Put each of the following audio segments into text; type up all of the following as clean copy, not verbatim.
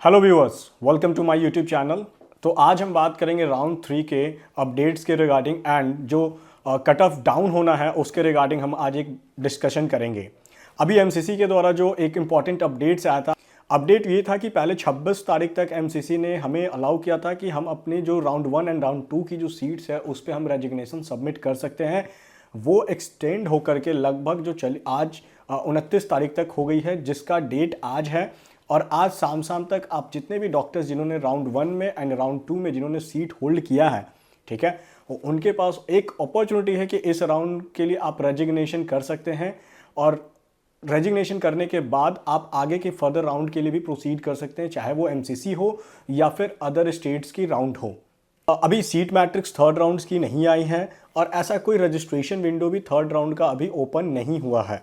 Hello viewers, welcome to my YouTube channel. तो आज हम बात करेंगे राउंड 3 के अपडेट्स के रिगार्डिंग एंड जो कट ऑफ डाउन होना है उसके रिगार्डिंग हम आज एक डिस्कशन करेंगे। अभी एमसीसी के द्वारा जो एक इम्पॉर्टेंट अपडेट्स आया था, अपडेट ये था कि पहले 26 तारीख तक एमसीसी ने हमें अलाउ किया था कि हम अपने जो राउंड 1 एंड राउंड 2 की जो सीट्स है उस पर हम रेजिग्नेशन सबमिट कर सकते हैं। वो एक्सटेंड होकर के लगभग जो आज 29 तारीख तक हो गई है, जिसका डेट आज है। और आज शाम तक आप जितने भी डॉक्टर्स जिन्होंने राउंड 1 में एंड राउंड 2 में जिन्होंने सीट होल्ड किया है, ठीक है, उनके पास एक अपॉर्चुनिटी है कि इस राउंड के लिए आप रेजिग्नेशन कर सकते हैं और रेजिग्नेशन करने के बाद आप आगे के फर्दर राउंड के लिए भी प्रोसीड कर सकते हैं, चाहे वो एमसीसी हो या फिर अदर स्टेट्स की राउंड हो। अभी सीट मैट्रिक्स थर्ड राउंड्स की नहीं आई है और ऐसा कोई रजिस्ट्रेशन विंडो भी थर्ड राउंड का अभी ओपन नहीं हुआ है।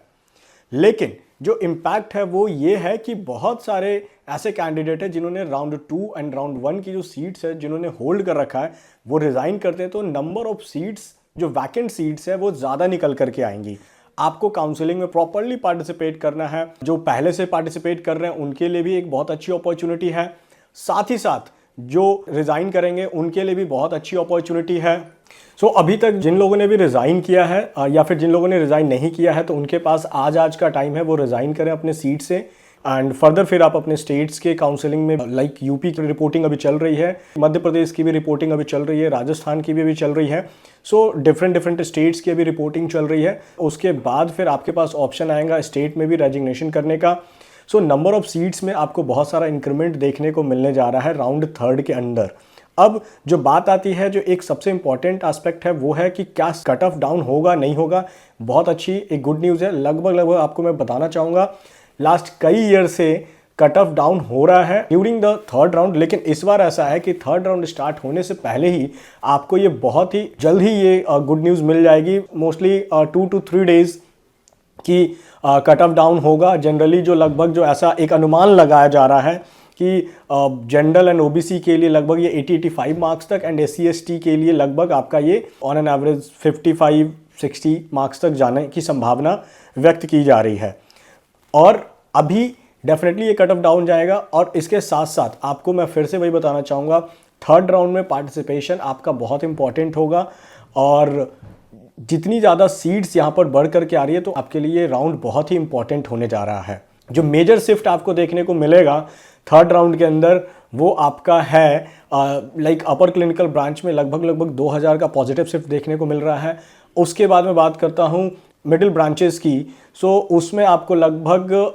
लेकिन जो इम्पैक्ट है वो ये है कि बहुत सारे ऐसे कैंडिडेट हैं जिन्होंने राउंड 2 एंड राउंड 1 की जो सीट्स है जिन्होंने होल्ड कर रखा है, वो रिजाइन करते हैं तो नंबर ऑफ सीट्स जो वैकेंट सीट्स है वो ज़्यादा निकल करके आएंगी। आपको काउंसलिंग में प्रॉपरली पार्टिसिपेट करना है। जो पहले से पार्टिसिपेट कर रहे हैं उनके लिए भी एक बहुत अच्छी अपॉर्चुनिटी है, साथ ही साथ जो रिज़ाइन करेंगे उनके लिए भी बहुत अच्छी अपॉर्चुनिटी है। सो अभी तक जिन लोगों ने भी रिज़ाइन किया है या फिर जिन लोगों ने रिज़ाइन नहीं किया है तो उनके पास आज का टाइम है, वो रिज़ाइन करें अपने सीट से एंड फर्दर फिर आप अपने स्टेट्स के काउंसलिंग में, लाइक यूपी की रिपोर्टिंग अभी चल रही है, मध्य प्रदेश की भी रिपोर्टिंग अभी चल रही है, राजस्थान की भी अभी चल रही है। सो डिफरेंट स्टेट्स की अभी रिपोर्टिंग चल रही है। उसके बाद फिर आपके पास ऑप्शन आएगा स्टेट में भी रेजिग्नेशन करने का। सो नंबर ऑफ सीट्स में आपको बहुत सारा इंक्रीमेंट देखने को मिलने जा रहा है राउंड 3 के अंदर। अब जो बात आती है, जो एक सबसे इंपॉर्टेंट एस्पेक्ट है वो है कि क्या कट ऑफ डाउन होगा नहीं होगा। बहुत अच्छी एक गुड न्यूज़ है, लगभग आपको मैं बताना चाहूँगा लास्ट कई ईयर से कट ऑफ डाउन हो रहा है ड्यूरिंग द थर्ड राउंड। लेकिन इस बार ऐसा है कि थर्ड राउंड स्टार्ट होने से पहले ही आपको ये बहुत ही जल्द ही ये गुड न्यूज़ मिल जाएगी। मोस्टली 2 to 3 डेज की कट ऑफ डाउन होगा। जनरली जो लगभग जो ऐसा एक अनुमान लगाया जा रहा है कि जनरल एंड ओबीसी के लिए लगभग ये 80-85 मार्क्स तक एंड SC ST के लिए लगभग आपका ये ऑन एन एवरेज 55-60 मार्क्स तक जाने की संभावना व्यक्त की जा रही है। और अभी डेफिनेटली ये कट ऑफ डाउन जाएगा। और इसके साथ साथ आपको मैं फिर से वही बताना चाहूँगा, थर्ड राउंड में पार्टिसिपेशन आपका बहुत इंपॉर्टेंट होगा और जितनी ज़्यादा सीट्स यहाँ पर बढ़ करके आ रही है तो आपके लिए राउंड बहुत ही इंपॉर्टेंट होने जा रहा है। जो मेजर शिफ्ट आपको देखने को मिलेगा थर्ड राउंड के अंदर वो आपका है लाइक अपर क्लिनिकल ब्रांच में लगभग 2000 का पॉजिटिव शिफ्ट देखने को मिल रहा है। उसके बाद मैं बात करता हूँ मिडिल ब्रांचेस की। सो उसमें आपको लगभग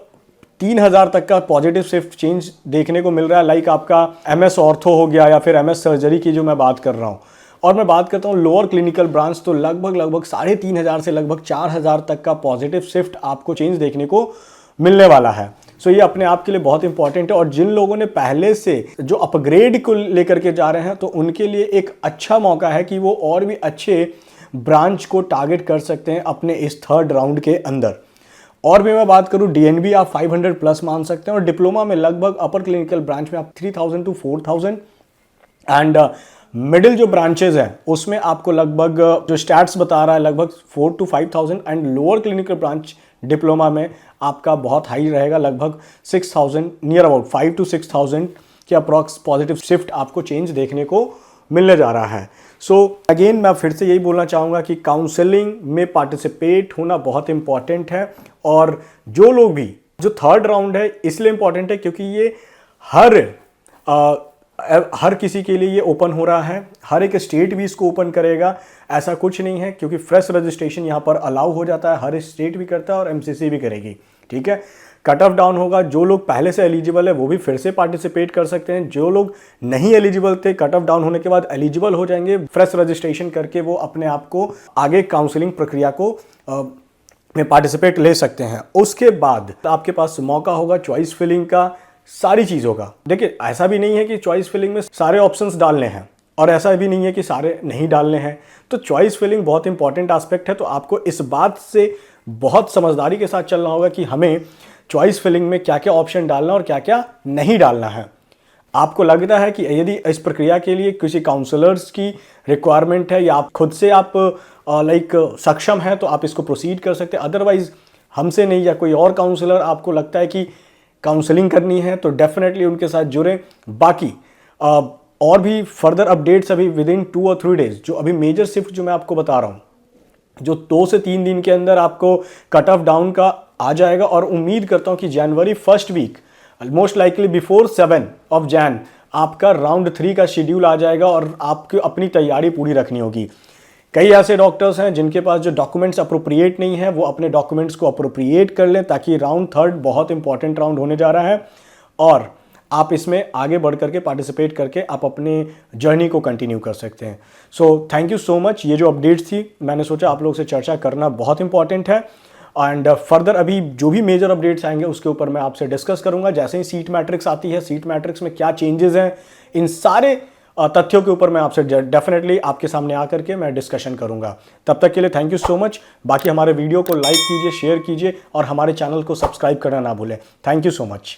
3000 तक का पॉजिटिव शिफ्ट चेंज देखने को मिल रहा है। लाइक आपका MS ऑर्थो हो गया या फिर MS सर्जरी की जो मैं बात कर रहा हूँ। और मैं बात करता हूँ लोअर क्लिनिकल ब्रांच, तो लगभग 3500 से लगभग 4000 तक का पॉजिटिव शिफ्ट आपको चेंज देखने को मिलने वाला है। सो ये अपने आप के लिए बहुत इंपॉर्टेंट है। और जिन लोगों ने पहले से जो अपग्रेड को लेकर के जा रहे हैं तो उनके लिए एक अच्छा मौका है कि वो और भी अच्छे ब्रांच को टारगेट कर सकते हैं अपने इस थर्ड राउंड के अंदर। और भी मैं बात करूं DNB आप 500 प्लस मान सकते हैं और डिप्लोमा में लगभग अपर क्लिनिकल ब्रांच में आप 3000 to 4000 एंड मिडिल जो ब्रांचेस हैं उसमें आपको लगभग जो स्टैट्स बता रहा है लगभग 4 to 5000 and lower clinical branch diploma में आपका बहुत हाई रहेगा, लगभग 6000 नियर अबाउट 5 to 6000 के अप्रॉक्स पॉजिटिव शिफ्ट आपको चेंज देखने को मिलने जा रहा है। सो अगेन मैं फिर से यही बोलना चाहूँगा कि काउंसलिंग में पार्टिसिपेट होना बहुत इंपॉर्टेंट है। और जो लोग भी जो थर्ड राउंड है इसलिए इंपॉर्टेंट है क्योंकि ये हर किसी के लिए ये ओपन हो रहा है, हर एक स्टेट भी इसको ओपन करेगा, ऐसा कुछ नहीं है क्योंकि फ्रेश रजिस्ट्रेशन यहाँ पर अलाउ हो जाता है, हर स्टेट भी करता है और एमसीसी भी करेगी, ठीक है। कट ऑफ डाउन होगा, जो लोग पहले से एलिजिबल है वो भी फिर से पार्टिसिपेट कर सकते हैं, जो लोग नहीं एलिजिबल थे कट ऑफ डाउन होने के बाद एलिजिबल हो जाएंगे, फ्रेश रजिस्ट्रेशन करके वो अपने आप को आगे काउंसलिंग प्रक्रिया को में पार्टिसिपेट ले सकते हैं। उसके बाद आपके पास मौका होगा चॉइस फिलिंग का, सारी चीज़ों का। देखिए ऐसा भी नहीं है कि चॉइस फिलिंग में सारे ऑप्शंस डालने हैं और ऐसा भी नहीं है कि सारे नहीं डालने हैं। तो चॉइस फिलिंग बहुत इंपॉर्टेंट एस्पेक्ट है, तो आपको इस बात से बहुत समझदारी के साथ चलना होगा कि हमें चॉइस फिलिंग में क्या क्या ऑप्शन डालना और क्या क्या नहीं डालना है। आपको लगता है कि यदि इस प्रक्रिया के लिए किसी काउंसलर्स की रिक्वायरमेंट है या आप खुद से आप सक्षम हैं तो आप इसको प्रोसीड कर सकते हैं। अदरवाइज हमसे नहीं या कोई और काउंसलर आपको लगता है कि काउंसलिंग करनी है तो डेफिनेटली उनके साथ जुड़े। बाकी और भी फर्दर अपडेट्स अभी विद इन 2 और 3 डेज, जो अभी मेजर शिफ्ट जो मैं आपको बता रहा हूँ, जो 2 से 3 दिन के अंदर आपको कट ऑफ डाउन का आ जाएगा। और उम्मीद करता हूँ कि जनवरी first week, most likely before 7 of Jan, आपका राउंड 3 का शेड्यूल आ जाएगा और आपको अपनी तैयारी पूरी रखनी होगी। कई ऐसे डॉक्टर्स हैं जिनके पास जो डॉक्यूमेंट्स अप्रोप्रिएट नहीं है, वो अपने डॉक्यूमेंट्स को अप्रोप्रिएट कर लें, ताकि राउंड 3 बहुत इंपॉर्टेंट राउंड होने जा रहा है और आप इसमें आगे बढ़ करके पार्टिसिपेट करके आप अपने जर्नी को कंटिन्यू कर सकते हैं। So thank you so much. ये जो अपडेट्स थी मैंने सोचा आप लोग से चर्चा करना बहुत इंपॉर्टेंट है। एंड फर्दर अभी जो भी मेजर अपडेट्स आएंगे उसके ऊपर मैं आपसे डिस्कस करूंगा। जैसे ही सीट मैट्रिक्स आती है, सीट मैट्रिक्स में क्या चेंजेस हैं, इन सारे तथ्यों के ऊपर मैं आपसे डेफिनेटली आपके सामने आकर के मैं डिस्कशन करूंगा। तब तक के लिए थैंक यू सो मच। बाकी हमारे वीडियो को लाइक कीजिए, शेयर कीजिए और हमारे चैनल को सब्सक्राइब करना ना भूलें। Thank you so much.